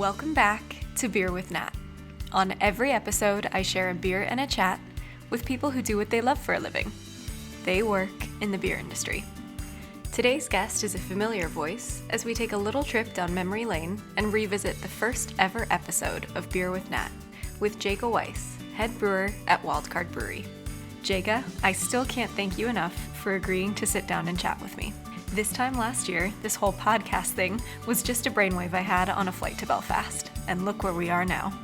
Welcome back to Beer with Nat. On every episode, I share a beer and a chat with people who do what they love for a living. They work in the beer industry. Today's guest is a familiar voice as we take a little trip down memory lane and revisit the first ever episode of Beer with Nat with Jaega Wise, head brewer at Wild Card Brewery. Jaega, I still can't thank you enough for agreeing to sit down and chat with me. This time last year, this whole podcast thing was just a brainwave I had on a flight to Belfast, and look where we are now.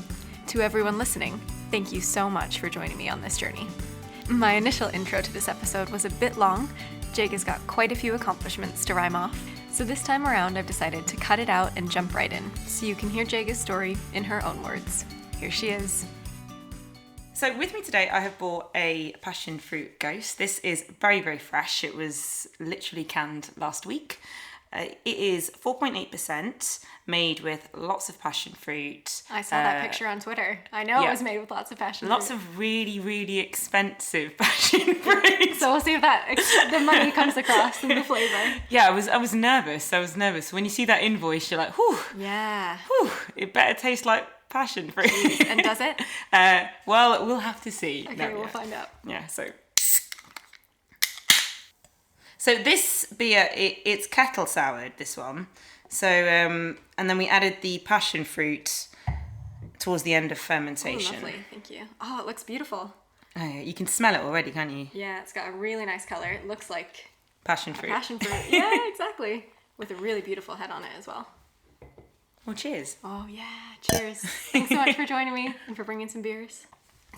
To everyone listening, thank you so much for joining me on this journey. My initial intro to this episode was a bit long. Jaega's got quite a few accomplishments to rhyme off, so this time around I've decided to cut it out and jump right in, so you can hear Jaega's story in her own words. Here she is. So with me today, I have bought a passion fruit ghost. This is very, very fresh. It was literally canned last week. It is 4.8%, made with lots of passion fruit. I saw that picture on Twitter. I know it was made with lots of passion fruit. Lots of really, really expensive passion fruit. So we'll see if the money comes across in the flavour. Yeah, I was nervous. When you see that invoice, you're like, whew. Yeah. Whew, it better taste like passion fruit. Jeez. And does it? Well, we'll have to see. Okay, we'll find out. Yeah, So this beer, it's kettle soured, this one. So, and then we added the passion fruit towards the end of fermentation. Oh, lovely. Thank you. Oh, it looks beautiful. Oh, yeah. You can smell it already, can't you? Yeah, it's got a really nice colour. It looks like passion fruit. Passion fruit. Yeah, exactly. With a really beautiful head on it as well. Well, cheers. Oh, yeah. Cheers. Thanks so much for joining me and for bringing some beers.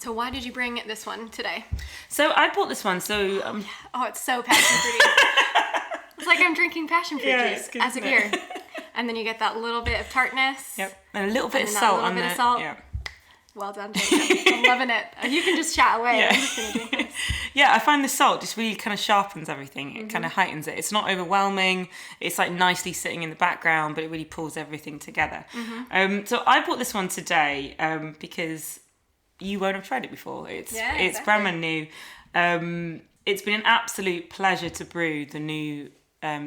So why did you bring this one today? So I bought this one, so... Oh, it's so passion fruity. It's like I'm drinking passion fruit juice good, as a beer. And then you get that little bit of tartness. Yep. And a little bit of salt on there. Yeah. Well done, Jaega. I'm loving it. You can just chat away. Yeah. I'm just going to drink this. Yeah, I find the salt just really kind of sharpens everything. It kind of heightens it. It's not overwhelming. It's like nicely sitting in the background, but it really pulls everything together. So I bought this one today because you won't have tried it before. It's brand new. It's been an absolute pleasure to brew the new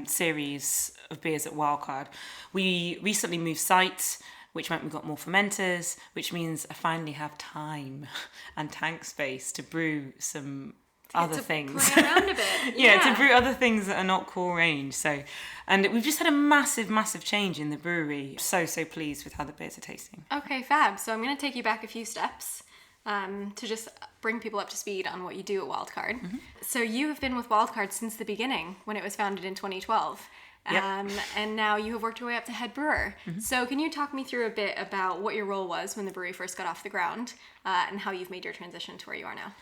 series of beers at Wild Card. We recently moved site, which meant we got more fermenters, which means I finally have time and tank space to brew some other things. Play around a bit. Yeah, to brew other things that are not core range. So, and we've just had a massive change in the brewery. So pleased with how the beers are tasting. Okay, fab. So I'm going to take you back a few steps to just bring people up to speed on what you do at Wild Card. So you have been with Wild Card since the beginning, when it was founded in 2012. Yep. And now you have worked your way up to head brewer. So can you talk me through a bit about what your role was when the brewery first got off the ground and how you've made your transition to where you are now?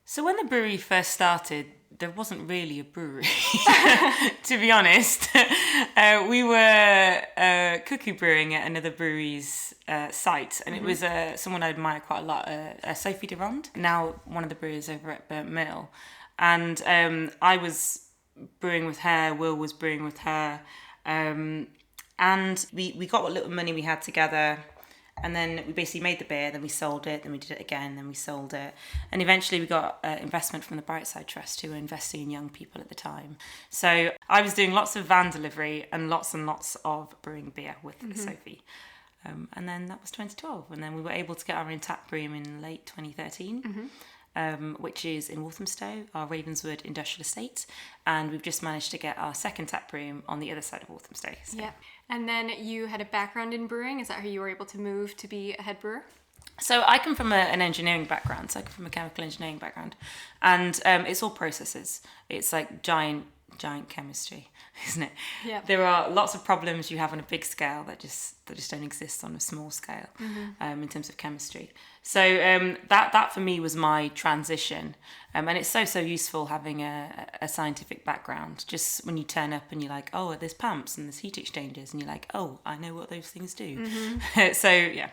So when the brewery first started, there wasn't really a brewery, to be honest. We were cookie brewing at another brewery's site, and it was someone I admire quite a lot, Sophie Durand, now one of the brewers over at Burnt Mill. And I was brewing with her, Will was brewing with her, and we got what little money we had together, and then we basically made the beer, then we sold it, then we did it again, then we sold it, and eventually we got investment from the Brightside Trust, who were investing in young people at the time. So I was doing lots of van delivery and lots of brewing beer with Sophie. And then that was 2012, and then we were able to get our own tap room in late 2013. Which is in Walthamstow, our Ravenswood industrial estate, and we've just managed to get our second tap room on the other side of Walthamstow. So. Yeah. And then you had a background in brewing. Is that how you were able to move to be a head brewer? So I come from an engineering background, so I come from a chemical engineering background, and it's all processes. It's like giant chemistry, isn't it? Yeah. There are lots of problems you have on a big scale that just don't exist on a small scale in terms of chemistry. So that for me was my transition, and it's so useful having a scientific background. Just when you turn up and you're like, oh, there's pumps and there's heat exchangers, and you're like, oh, I know what those things do. So yeah.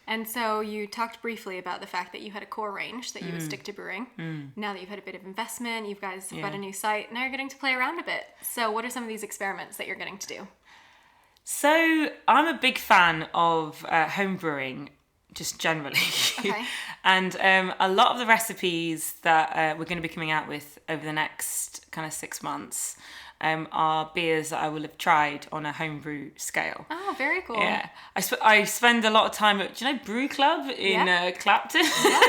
And so you talked briefly about the fact that you had a core range that you would stick to brewing. Now that you've had a bit of investment, you guys have got a new site, now you're getting to play around a bit. So what are some of these experiments that you're getting to do? So I'm a big fan of home brewing, just generally. Okay. And a lot of the recipes that we're going to be coming out with over the next kind of 6 months are beers that I will have tried on a homebrew scale. Oh, very cool. Yeah. I spend a lot of time at, do you know Brew Club in Clapton? Yeah.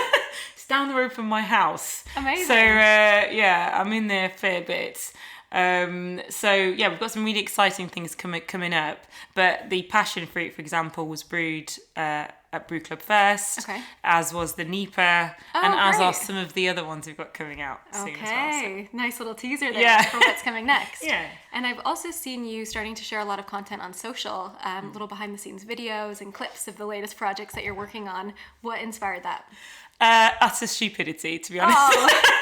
It's down the road from my house. Amazing. So, I'm in there a fair bit. We've got some really exciting things coming up. But the passion fruit, for example, was brewed at Brew Club first, as was the Nipa, and as are some of the other ones we've got coming out soon as well. So. Nice little teaser there for what's coming next. Yeah. And I've also seen you starting to share a lot of content on social, little behind the scenes videos and clips of the latest projects that you're working on. What inspired that? Utter stupidity, to be honest. Oh.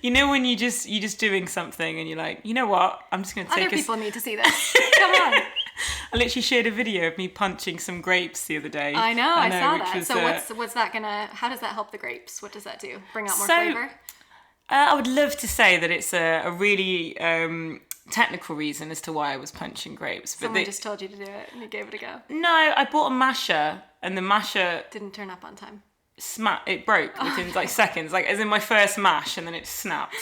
You know when you're just doing something and you're like, you know what? I'm just going to take Other people need to see this. Come on. I literally shared a video of me punching some grapes the other day. I know, I saw that. So what's that how does that help the grapes? What does that do? Bring out more flavor? I would love to say that it's a really technical reason as to why I was punching grapes. But Someone just told you to do it and you gave it a go. No, I bought a masher and the masher... didn't turn up on time. It broke within seconds, as in my first mash, and then it snapped.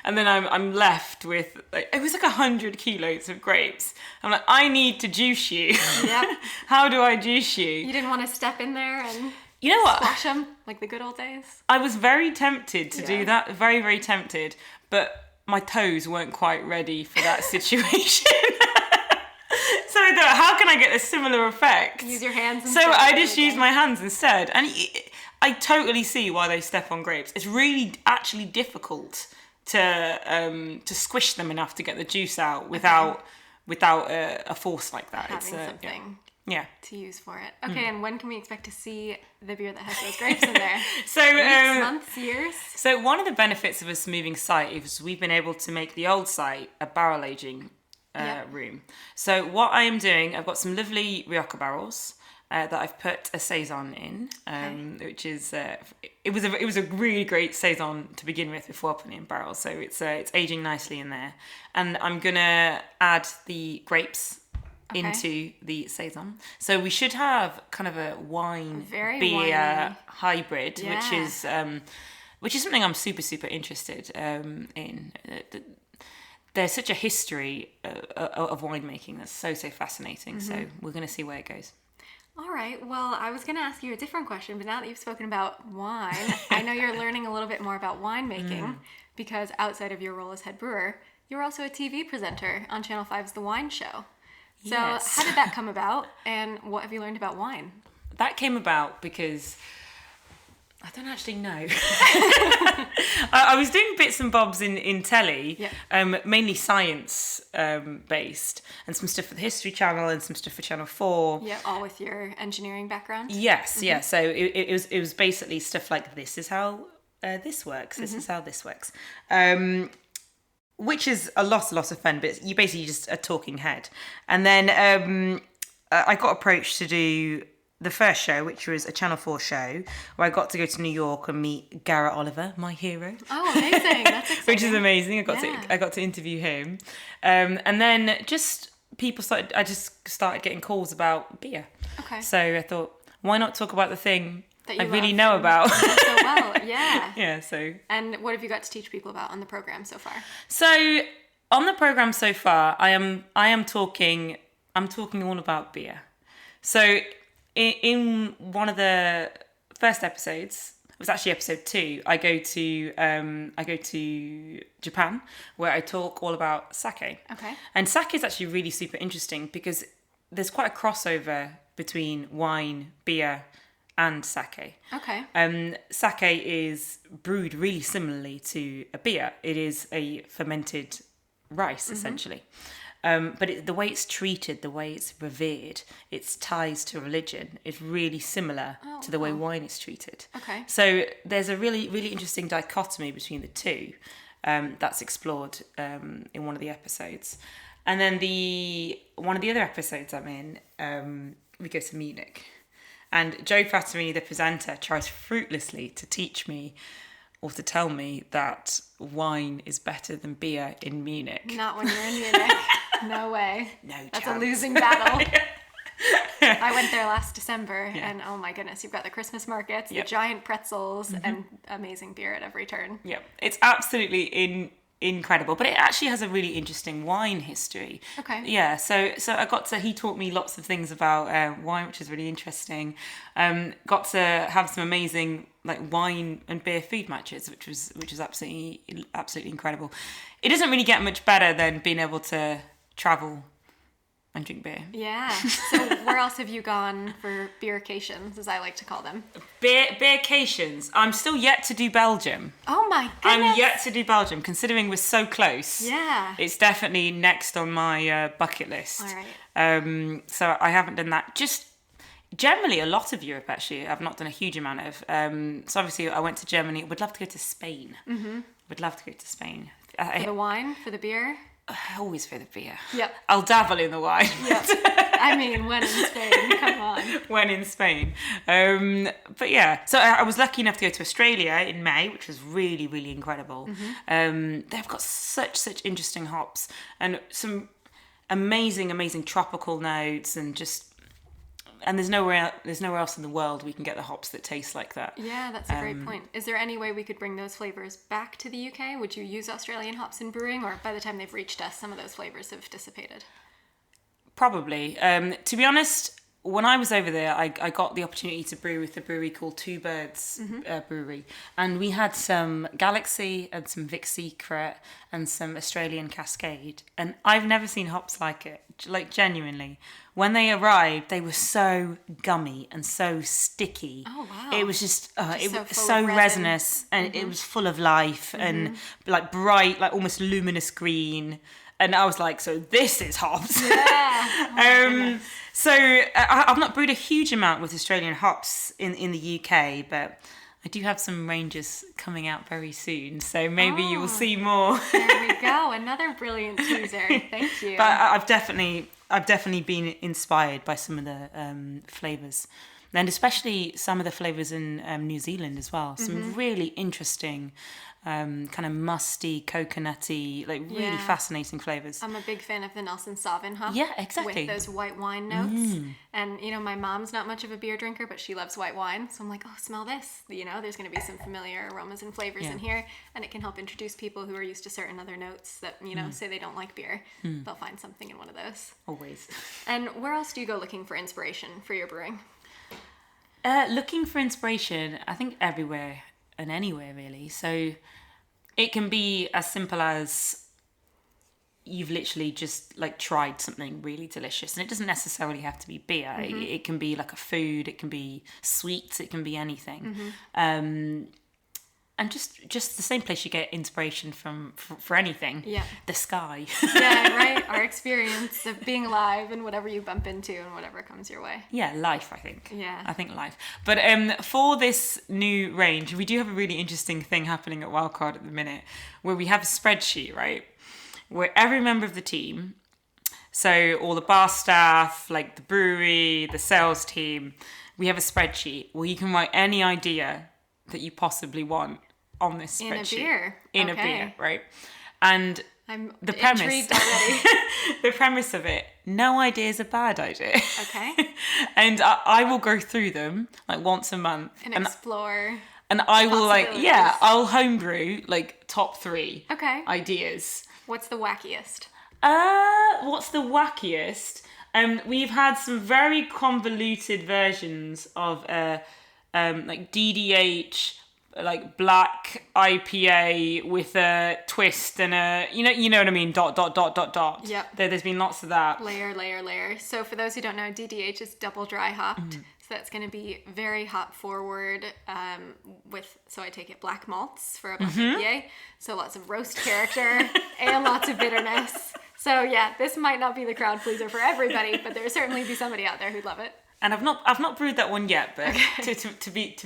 And then I'm left with, it was 100 kilos of grapes. I'm like, I need to juice you. Yep. How do I juice you? You didn't want to step in there and squash them like the good old days? I was very tempted to do that, very, very tempted. But my toes weren't quite ready for that situation. So I thought, how can I get a similar effect? Use your hands instead. So I just used my hands instead. And I totally see why they step on grapes. It's really actually difficult to squish them enough to get the juice out without a force like that. Having something to use for it. Okay, and when can we expect to see the beer that has those grapes in there? So weeks, months, years? So one of the benefits of us moving site is we've been able to make the old site a barrel aging room. So what I am doing, I've got some lovely Rioja barrels that I've put a saison in, which is it was a really great saison to begin with before putting it in barrels. So it's aging nicely in there, and I'm gonna add the grapes into the saison. So we should have kind of a beer winey hybrid, which is something I'm super interested in. There's such a history of winemaking that's so fascinating. So we're going to see where it goes. All right. Well, I was going to ask you a different question, but now that you've spoken about wine, I know you're learning a little bit more about winemaking because outside of your role as head brewer, you're also a TV presenter on Channel 5's The Wine Show. So how did that come about, and what have you learned about wine? That came about because... I don't actually know. I was doing bits and bobs in telly, mainly science based, and some stuff for the History Channel and some stuff for Channel 4. Yeah, all with your engineering background? Yes, yeah. So it was basically stuff like, this is how this works, this is how this works. Which is a lot of fun, but you basically just a talking head. And then I got approached to do the first show, which was a Channel 4 show, where I got to go to New York and meet Garrett Oliver, my hero. Oh, amazing! That's exciting. Which is amazing. I got to interview him, and then just I just started getting calls about beer. Okay. So I thought, why not talk about the thing that I really know about? So well, yeah. Yeah. So. And what have you got to teach people about on the program so far? So on the program so far, I am talking all about beer. So. In one of the first episodes, it was actually episode 2. I go to Japan, where I talk all about sake. Okay. And sake is actually really super interesting because there's quite a crossover between wine, beer, and sake. Okay. Sake is brewed really similarly to a beer. It is a fermented rice, essentially. But the way it's treated, the way it's revered, its ties to religion is really similar to the way wine is treated. Okay. So there's a really, really interesting dichotomy between the two that's explored in one of the episodes. And then one of the other episodes I'm in, we go to Munich. And Joe Fattorini, the presenter, tries fruitlessly to teach me or to tell me that wine is better than beer in Munich. Not when you're in Munich. No way. No chance. That's a losing battle. I went there last December, and oh my goodness, you've got the Christmas markets, the giant pretzels, and amazing beer at every turn. Yeah, it's absolutely incredible. But it actually has a really interesting wine history. Okay. Yeah, so he taught me lots of things about wine, which is really interesting. Got to have some amazing like wine and beer food matches, which was absolutely incredible. It doesn't really get much better than being able to travel and drink beer. Yeah. So where else have you gone for beercations, as I like to call them? Beercations. I'm still yet to do Belgium. Oh my goodness. I'm yet to do Belgium, considering we're so close. Yeah. It's definitely next on my bucket list. All right. So I haven't done that. Just generally a lot of Europe, actually. I've not done a huge amount of. So obviously I went to Germany. Would love to go to Spain. Mm-hmm. Would love to go to Spain. For the wine? For the beer? Always for the beer. Yep. I'll dabble in the wine. Yep. I mean, when in Spain, come on. When in Spain. But yeah, so I was lucky enough to go to Australia in May, which was really, really incredible. Mm-hmm. They've got such interesting hops and some amazing tropical notes, and there's nowhere else in the world we can get the hops that taste like that. Yeah, that's a great point. Is there any way we could bring those flavors back to the UK? Would you use Australian hops in brewing, or by the time they've reached us, some of those flavors have dissipated? Probably. To be honest, when I was over there, I got the opportunity to brew with a brewery called Two Birds Brewery. And we had some Galaxy and some Vic Secret and some Australian Cascade. And I've never seen hops like it, like genuinely. When they arrived, they were so gummy and so sticky. Oh, wow. It was just it so was full so of resin. resinous, and it was full of life and like bright, like almost luminous green. And I was like, so this is hops. Yeah. So I've not brewed a huge amount with Australian hops in the UK, but I do have some ranges coming out very soon. So maybe you will see more. There we go. Another brilliant teaser. Thank you. But I've definitely been inspired by some of the flavours. And especially some of the flavours in New Zealand as well. Some really interesting, kind of musty, coconutty, like really fascinating flavours. I'm a big fan of the Nelson Sauvin hop. Yeah, exactly. With those white wine notes. And, my mom's not much of a beer drinker, but she loves white wine. So I'm like, oh, smell this. There's going to be some familiar aromas and flavours in here. And it can help introduce people who are used to certain other notes that, say they don't like beer. They'll find something in one of those. Always. And where else do you go looking for inspiration for your brewing? Looking for inspiration, I think everywhere and anywhere really. So it can be as simple as you've literally just like tried something really delicious, and it doesn't necessarily have to be beer. It can be like a food, it can be sweets, it can be anything. And just the same place you get inspiration for anything. Yeah. The sky. Yeah, right. Our experience of being alive and whatever you bump into and whatever comes your way. Yeah, life, I think. Yeah. I think life. But for this new range, we do have a really interesting thing happening at Wild Card at the minute, where we have a spreadsheet, right? Where every member of the team, so all the bar staff, like the brewery, the sales team, we have a spreadsheet where you can write any idea that you possibly want on this spreadsheet. In a beer, right? And I'm the premise already. the premise of it, no idea is a bad idea. Okay. And I will go through them like once a month and explore. And I will I'll homebrew like top 3 ideas. What's the wackiest? What's the wackiest? We've had some very convoluted versions of like DDH, like black IPA with a twist and a you know what I mean, ... Yep. There's been lots of that. Layer. So for those who don't know, DDH is double dry hopped. So that's going to be very hop forward so I take it black malts for a black IPA. So lots of roast character and lots of bitterness. So yeah, this might not be the crowd pleaser for everybody, but there'll certainly be somebody out there who'd love it. And I've not brewed that one yet, but to be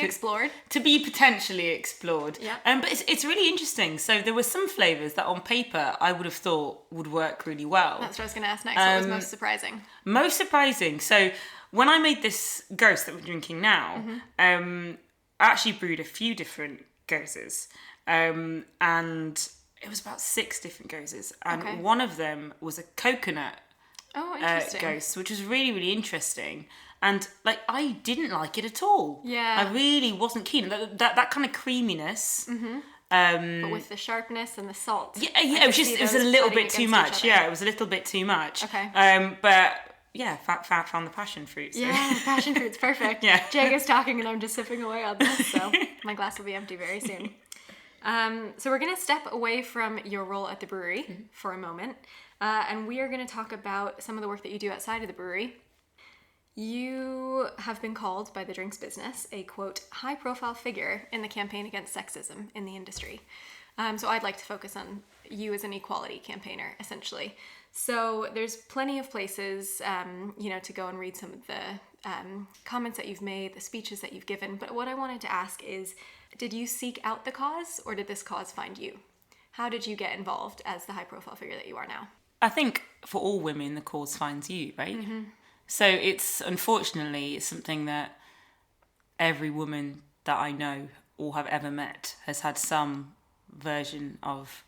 explored, to be potentially explored. Yeah. But it's really interesting. So there were some flavors that on paper I would have thought would work really well. That's what I was going to ask next. What was most surprising? Most surprising. So when I made this ghost that we're drinking now, I actually brewed a few different goses, and it was about 6 different goses, and one of them was a coconut. Oh, interesting. Ghost, which was really, really interesting. And like, I didn't like it at all. Yeah. I really wasn't keen. That kind of creaminess But with the sharpness and the salt. Yeah, it was a little bit too much. Yeah, it was a little bit too much. Okay. But yeah, found the passion fruit. So. Yeah, passion fruit's perfect. Yeah. Jaega's talking and I'm just sipping away on this, so my glass will be empty very soon. So we're going to step away from your role at the brewery for a moment, and we are going to talk about some of the work that you do outside of the brewery. You have been called by the drinks business a, quote, high-profile figure in the campaign against sexism in the industry. So I'd like to focus on you as an equality campaigner, essentially. So there's plenty of places, to go and read some of the comments that you've made, the speeches that you've given. But what I wanted to ask is, did you seek out the cause, or did this cause find you? How did you get involved as the high-profile figure that you are now? I think for all women, the cause finds you, right? Mm-hmm. So it's unfortunately something that every woman that I know or have ever met has had some version of.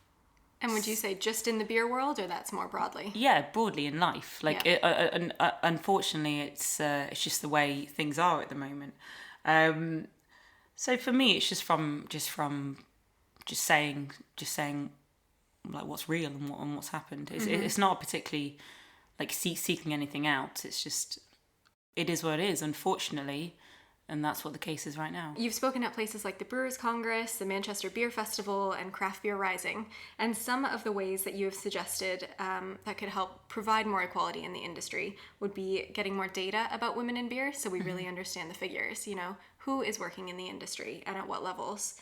And would you say just in the beer world, or that's more broadly? Yeah, broadly in life. Unfortunately, it's just the way things are at the moment. So for me, it's just saying like what's real and what's happened. It's not particularly like seeking anything out. It's just, it is what it is, unfortunately, and that's what the case is right now. You've spoken at places like the Brewers Congress, the Manchester Beer Festival, and Craft Beer Rising, and some of the ways that you have suggested that could help provide more equality in the industry would be getting more data about women in beer, so we really understand the figures, who is working in the industry and at what levels,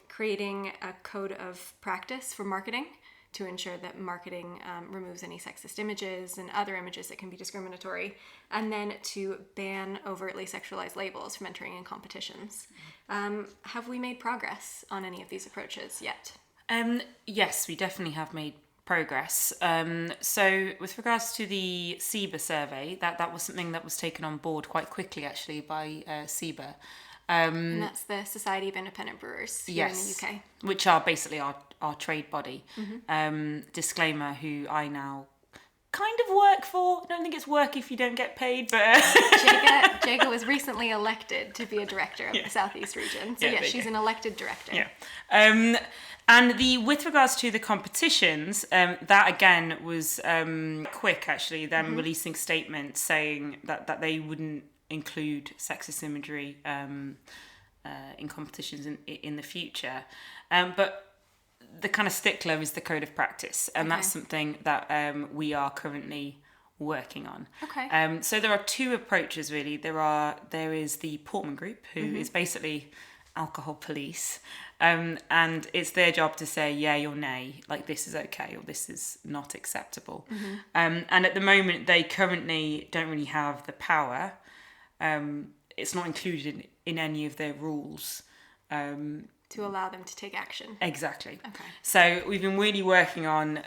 creating a code of practice for marketing, to ensure that marketing removes any sexist images and other images that can be discriminatory, and then to ban overtly sexualized labels from entering in competitions. Have we made progress on any of these approaches yet? Yes, we definitely have made progress. So with regards to the SEBA survey, that was something that was taken on board quite quickly actually by SEBA. And that's the Society of Independent Brewers here in the UK. Which are basically our trade body. Mm-hmm. Disclaimer, who I now kind of work for. I don't think it's work if you don't get paid, but... Jaega was recently elected to be a director of the Southeast region. So she's an elected director. Yeah. And with regards to the competitions, that again was quick actually, them releasing statements saying that they wouldn't include sexist imagery in competitions in the future, but the kind of stickler is the code of practice, and that's something that we are currently working on. So there are two approaches really. There is the Portman Group, who is basically alcohol police, and it's their job to say yay or nay, like this is okay or this is not acceptable. And at the moment they currently don't really have the power. It's not included in any of their rules. To allow them to take action. Exactly. Okay. So we've been really working on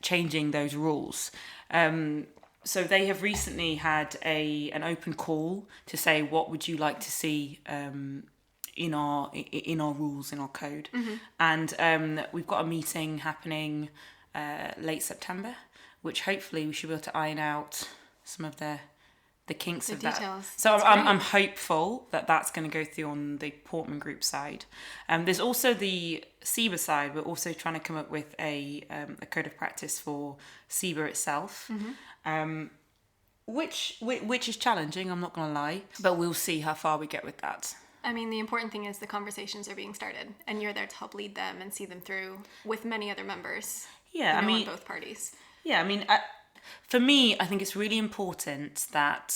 changing those rules. So they have recently had an open call to say what would you like to see in our rules, in our code. And we've got a meeting happening late September, which hopefully we should be able to iron out some of the kinks of details. That. So I'm hopeful that that's going to go through on the Portman Group side. There's also the SEBA side. We're also trying to come up with a code of practice for SEBA itself, which is challenging, I'm not going to lie, but we'll see how far we get with that. I mean, the important thing is the conversations are being started, and you're there to help lead them and see them through with many other members. Yeah, on both parties. Yeah, I mean, for me, I think it's really important that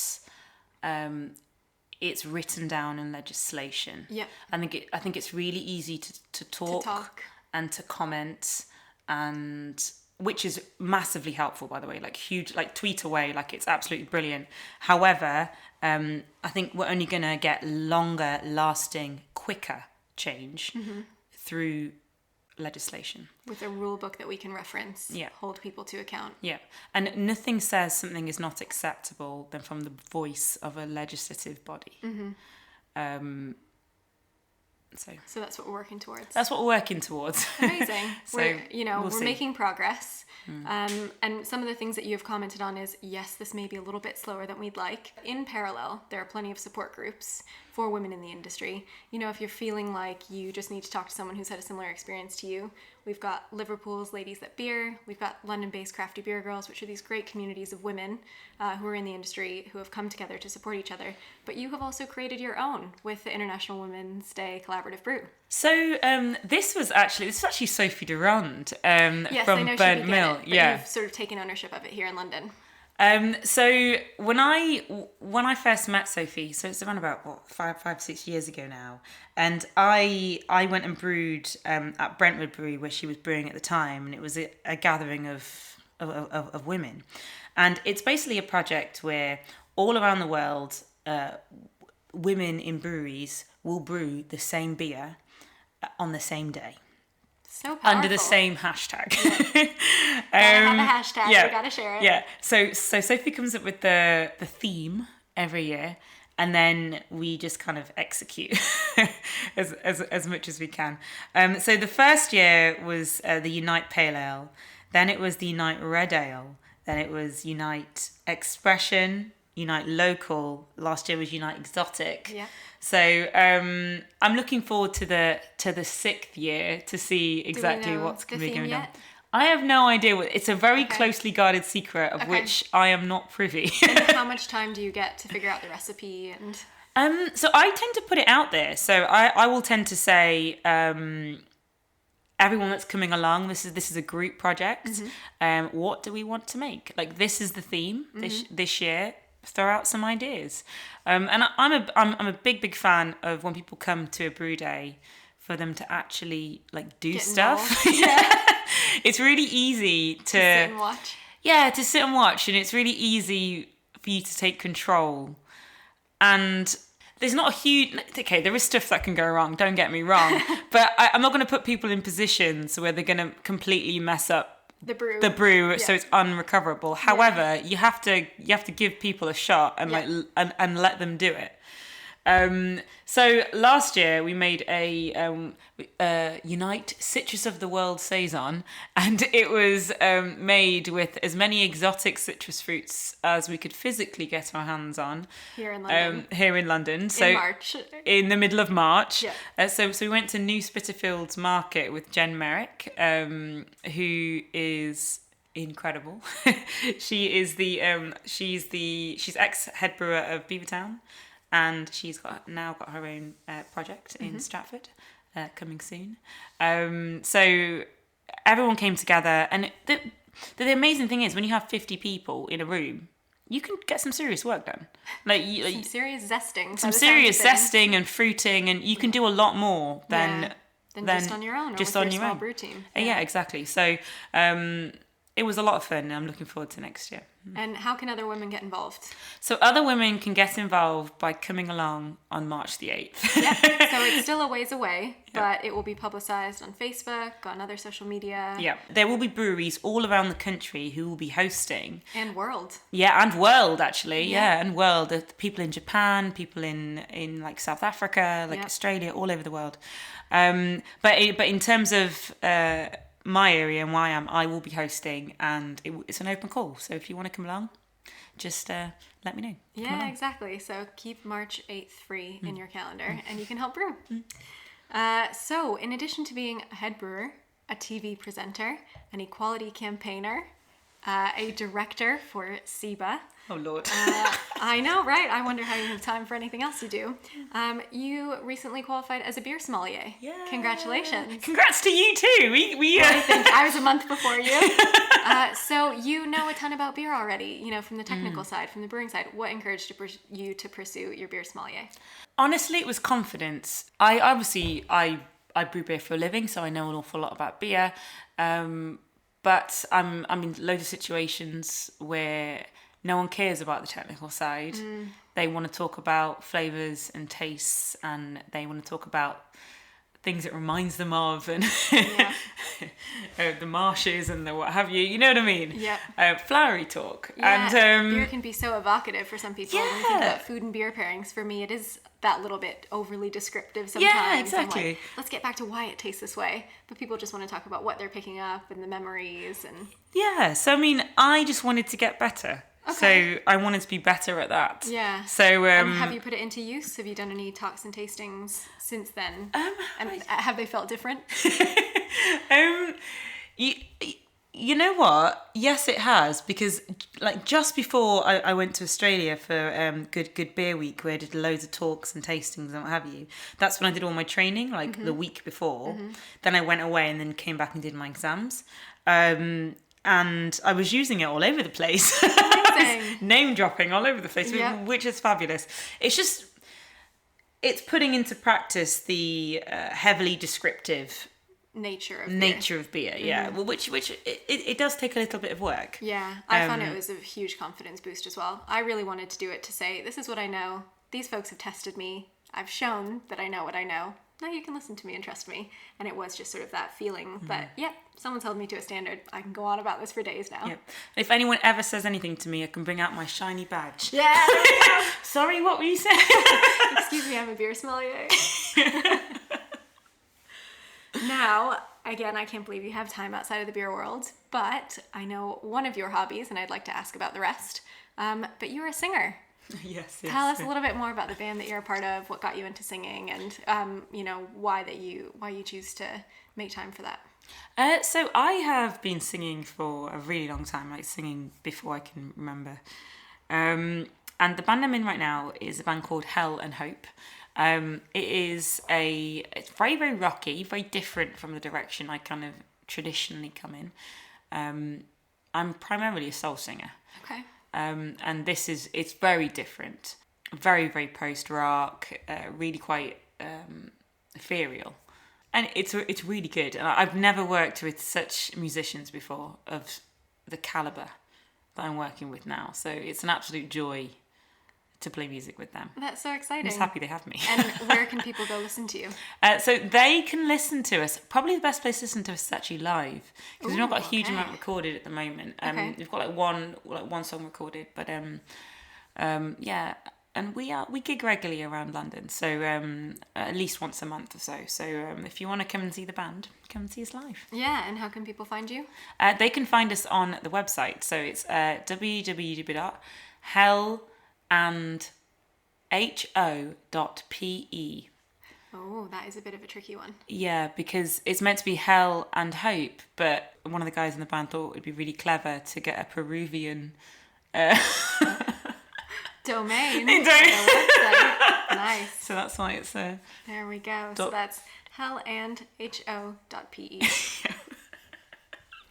it's written down in legislation. Yeah. I think it's really easy to talk and to comment, and which is massively helpful, by the way, like huge, like tweet away, like it's absolutely brilliant. However, I think we're only going to get longer lasting, quicker change through legislation. With a rule book that we can reference, hold people to account. Yeah, and nothing says something is not acceptable than from the voice of a legislative body. So that's what we're working towards. That's what we're working towards. Amazing. We're making progress. And some of the things that you have commented on is, yes, this may be a little bit slower than we'd like. In parallel, there are plenty of support groups for women in the industry. You know, if you're feeling like you just need to talk to someone who's had a similar experience to you, we've got Liverpool's Ladies That Beer, we've got London-based Crafty Beer Girls, which are these great communities of women who are in the industry who have come together to support each other. But you have also created your own with the International Women's Day Collaborative Brew. So this was actually Sophie Durand Yes, from I know Burnt she did Mill. get it, but you've sort of taken ownership of it here in London. So when I first met Sophie, so it's around about 5-6 years ago now, and I went and brewed at Brentwood Brewery where she was brewing at the time, and it was a gathering of women, and it's basically a project where all around the world women in breweries will brew the same beer on the same day. So powerful. Under the same hashtag. Gotta have a hashtag, we gotta share it. Yeah, so Sophie comes up with the theme every year, and then we just kind of execute as much as we can. So the first year was the Unite Pale Ale, then it was the Unite Red Ale, then it was Unite Expression, Unite Local, last year was Unite Exotic. Yeah. So I'm looking forward to the 6th year to see exactly what's going to be going on. I have no idea. It's a very closely guarded secret of which I am not privy. And how much time do you get to figure out the recipe? And so I tend to put it out there. So I will tend to say everyone that's coming along, this is a group project. Mm-hmm. What do we want to make? Like, this is the theme this year. Throw out some ideas, and I'm a big fan of when people come to a brew day for them to actually like do stuff. Yeah. It's really easy to sit and watch. Yeah, to sit and watch, and it's really easy for you to take control. And there's not a huge there is stuff that can go wrong. Don't get me wrong, but I'm not going to put people in positions where they're going to completely mess up the brew, so it's unrecoverable. However, you have to give people a shot and and let them do it. So last year we made a Unite Citrus of the World Saison, and it was made with as many exotic citrus fruits as we could physically get our hands on here in London. So in March, in the middle of March. Yeah. So we went to New Spitalfields Market with Jen Merrick, who is incredible. She's ex head brewer of Beavertown. And she's now got her own project in Stratford, coming soon. So everyone came together, and the amazing thing is when you have 50 people in a room, you can get some serious work done. Some serious zesting and fruiting, and you can do a lot more than just on your own, or just with your small brew team. Yeah, exactly. So it was a lot of fun, and I'm looking forward to next year. And how can other women get involved? So other women can get involved by coming along on March the 8th. Yeah, so it's still a ways away, but it will be publicised on Facebook, on other social media. Yeah, there will be breweries all around the country who will be hosting. And world. Yeah, and world, actually. Yeah, and world. There's people in Japan, people in like South Africa, like Australia, all over the world. But in terms of my area and where I will be hosting, and it's an open call. So if you want to come along, just let me know. Yeah, exactly. So keep March 8th free in your calendar, and you can help brew. So in addition to being a head brewer, a TV presenter, an equality campaigner, a director for SIBA. Oh, Lord. I know, right? I wonder how you have time for anything else you do. You recently qualified as a beer sommelier. Yeah. Congratulations. Congrats to you too. I think I was a month before you. So you know a ton about beer already, from the technical side, from the brewing side. What encouraged you to pursue your beer sommelier? Honestly, it was confidence. I brew beer for a living, so I know an awful lot about beer. But I'm in loads of situations where no one cares about the technical side. They want to talk about flavours and tastes, and they want to talk about things it reminds them of, and Yeah. the marshes and the what have you. You know what I mean? Yeah. Flowery talk. Yeah, And beer can be so evocative for some people. When you think about food and beer pairings, for me, it is that little bit overly descriptive sometimes. Yeah, exactly. I'm like, let's get back to why it tastes this way. But people just want to talk about what they're picking up and the memories. And yeah, so I mean, I just wanted to get better. Okay. So I wanted to be better at that. Yeah. So and have you put it into use? Have you done any talks and tastings since then? And have they felt different? You know what? Yes, it has, because like just before I went to Australia for Good Beer Week, where I did loads of talks and tastings and what have you. That's when I did all my training, like the week before. Then I went away and then came back and did my exams. And I was using it all over the place. Name dropping all over the place, which is fabulous. It's putting into practice the heavily descriptive nature of beer. Yeah. Well, which it does take a little bit of work. Yeah, I found it was a huge confidence boost as well. I really wanted to do it to say, this is what I know. These folks have tested me. I've shown that I know what I know. Now you can listen to me and trust me. And it was just sort of that feeling that, someone's held me to a standard. I can go on about this for days now. Yep. If anyone ever says anything to me, I can bring out my shiny badge. Yeah. Sorry, what were you saying? Excuse me, I'm a beer sommelier. Now, again, I can't believe you have time outside of the beer world, but I know one of your hobbies, and I'd like to ask about the rest. But you're a singer. Yes. Tell us a little bit more about the band that you're a part of, what got you into singing, and why you choose to make time for that. So I have been singing for a really long time, like singing before I can remember. And the band I'm in right now is a band called Hell and Hope. It's very, very rocky, very different from the direction I kind of traditionally come in. I'm primarily a soul singer. Okay. And it's very different. Very, very post-rock, really quite ethereal. And it's really good. And I've never worked with such musicians before of the calibre that I'm working with now. So it's an absolute joy to play music with them. That's so exciting. I'm just happy they have me. And where can people go listen to you? So they can listen to us. Probably the best place to listen to us is actually live, because we've not got a huge amount recorded at the moment. We've got like one song recorded, but and we gig regularly around London, so at least once a month or so. So if you want to come and see the band, come and see us live. Yeah, and how can people find you? They can find us on the website. So it's www.hellandho.pe. Oh, that is a bit of a tricky one. Yeah, because it's meant to be Hell and Hope, but one of the guys in the band thought it'd be really clever to get a Peruvian domain. Nice. So that's why it's there we go. So that's hellandho.pe.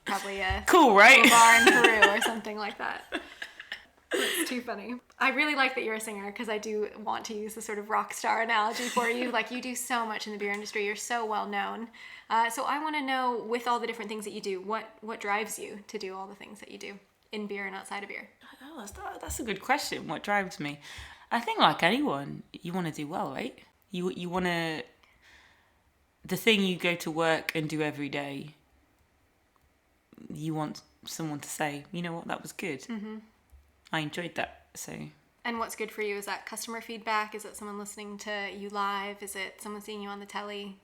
Probably a cool, right? bar in Peru or something like that. It's too funny. I really like that you're a singer, because I do want to use the sort of rock star analogy for you. Like, you do so much in the beer industry. You're so well known. So I want to know, with all the different things that you do, what drives you to do all the things that you do in beer and outside of beer? Oh, that's a good question. What drives me? I think, like anyone, you want to do well, right? You want to... The thing you go to work and do every day, you want someone to say, you know what, that was good. Mm-hmm. I enjoyed that, so... And what's good for you? Is that customer feedback? Is it someone listening to you live? Is it someone seeing you on the telly?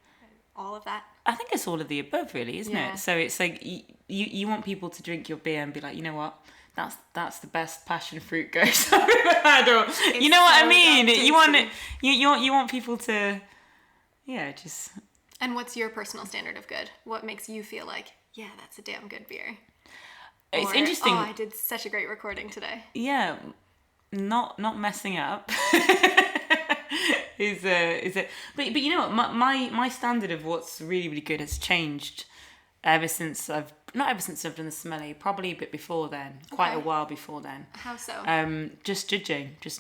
All of that? I think it's all of the above, really, isn't it? So it's like you want people to drink your beer and be like, you know what? That's the best passion fruit ghost I've ever had. Or, you know what I mean? You want people to, just... And what's your personal standard of good? What makes you feel like, yeah, that's a damn good beer? It's interesting. Oh, I did such a great recording today. Yeah, not messing up is it? But you know what? My standard of what's really, really good has changed ever since I've done the sommelier. Probably a bit before then, quite a while before then. How so? Just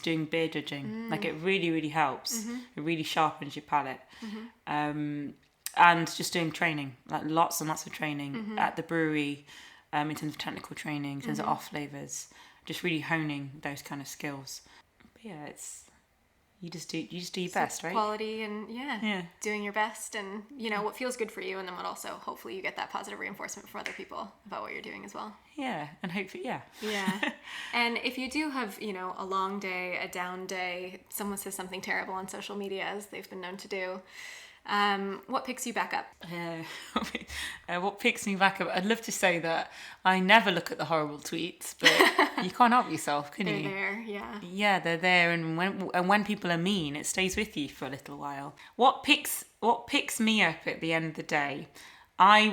doing beer judging. Like, it really, really helps. Mm-hmm. It really sharpens your palate. Mm-hmm. And just doing training, like lots and lots of training at the brewery. In terms of technical training, in terms of off flavors, just really honing those kind of skills. But yeah, you just do your best, right? Quality and doing your best, and what feels good for you, and then what also hopefully you get that positive reinforcement from other people about what you're doing as well. Yeah, and hopefully, yeah. And if you do have a long day, a down day, someone says something terrible on social media, as they've been known to do, what picks you back up? What picks me back up? I'd love to say that I never look at the horrible tweets, but you can't help yourself, can you? They're there, yeah. Yeah, they're there, and when people are mean, it stays with you for a little while. What picks me up at the end of the day? I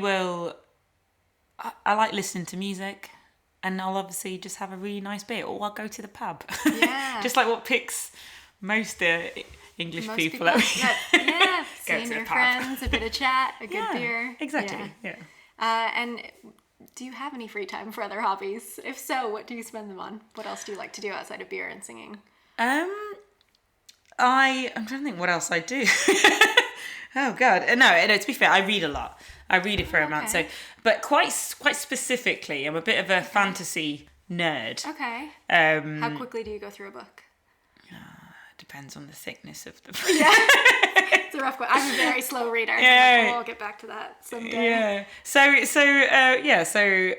like listening to music, and I'll obviously just have a really nice beer, or I'll go to the pub. Yeah. Just like what picks most English people up. Yeah, seeing your friends, a bit of chat, a good beer. Exactly, yeah. And do you have any free time for other hobbies? If so, what do you spend them on? What else do you like to do outside of beer and singing? I'm trying to think what else I do. Oh God, no. To be fair, I read a lot. I read a fair amount. So, but quite specifically, I'm a bit of a fantasy nerd. Okay. How quickly do you go through a book? Depends on the thickness of the book. Yeah. It's a rough one. I'm a very slow reader. Yeah. So I'll get back to that someday. Yeah. So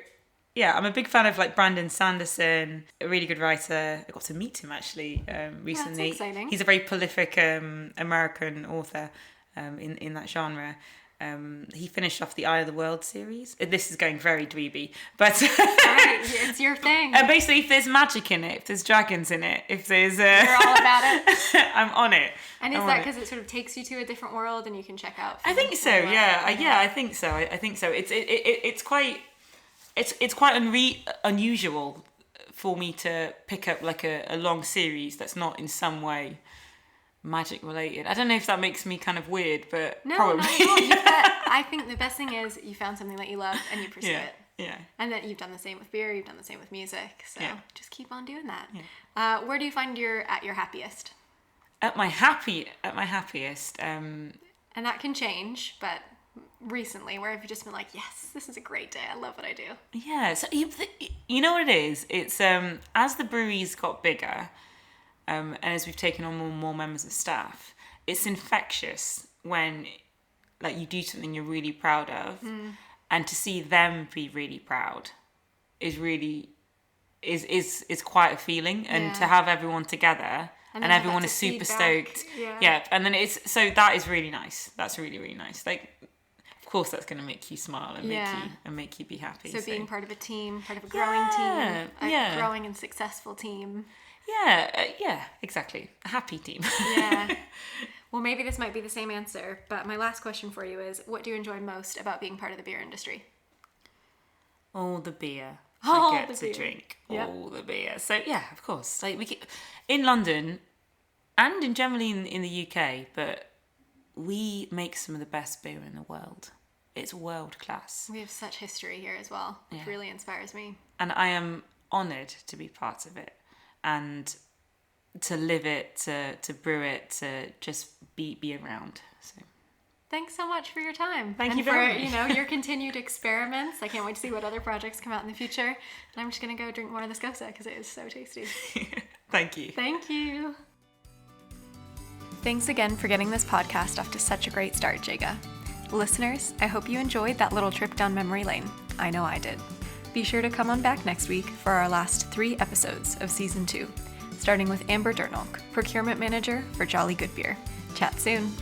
I'm a big fan of like Brandon Sanderson, a really good writer. I got to meet him actually recently. That's exciting. He's a very prolific American author in that genre. He finished off the Eye of the World series. This is going very dweeby, but it's your thing. Basically, if there's magic in it, if there's dragons in it, if there's you're all about it. I'm on it. And is that because it sort of takes you to a different world and you can check out? I think so. Yeah. I think so. I think so. It's quite unusual for me to pick up like a long series that's not in some way magic related. I don't know if that makes me kind of weird, but probably. No. I think the best thing is you found something that you love and you pursue it. Yeah. And that you've done the same with beer, you've done the same with music. So just keep on doing that. Yeah. Where do you find you're at your happiest? At my happiest. And that can change, but recently, where have you just been like, yes, this is a great day. I love what I do. Yeah. So you know what it is? It's as the breweries got bigger. And as we've taken on more and more members of staff, it's infectious when like you do something you're really proud of, and to see them be really proud is quite a feeling, and to have everyone together and everyone is super stoked. Yeah, and then that is really nice. That's really, really nice. Like, of course, that's going to make you smile and make you be happy. So being part of a team, part of a growing team, a growing and successful team. Yeah, exactly. A happy team. Yeah. Well, maybe this might be the same answer, but my last question for you is, what do you enjoy most about being part of the beer industry? All the beer I get to drink. Yep. All the beer. So yeah, of course. Like in London and generally in the UK, but we make some of the best beer in the world. It's world class. We have such history here as well. It really inspires me. And I am honoured to be part of it. And to live it, to brew it, to just be around. So, thanks so much for your time. Thank you very much. Your continued experiments. I can't wait to see what other projects come out in the future. And I'm just gonna go drink more of this Gosa because it is so tasty. Thank you. Thank you. Thanks again for getting this podcast off to such a great start, Jaega. Listeners, I hope you enjoyed that little trip down memory lane. I know I did. Be sure to come on back next week for our last 3 episodes of Season 2, starting with Amber Durnolk, Procurement Manager for Jolly Good Beer. Chat soon.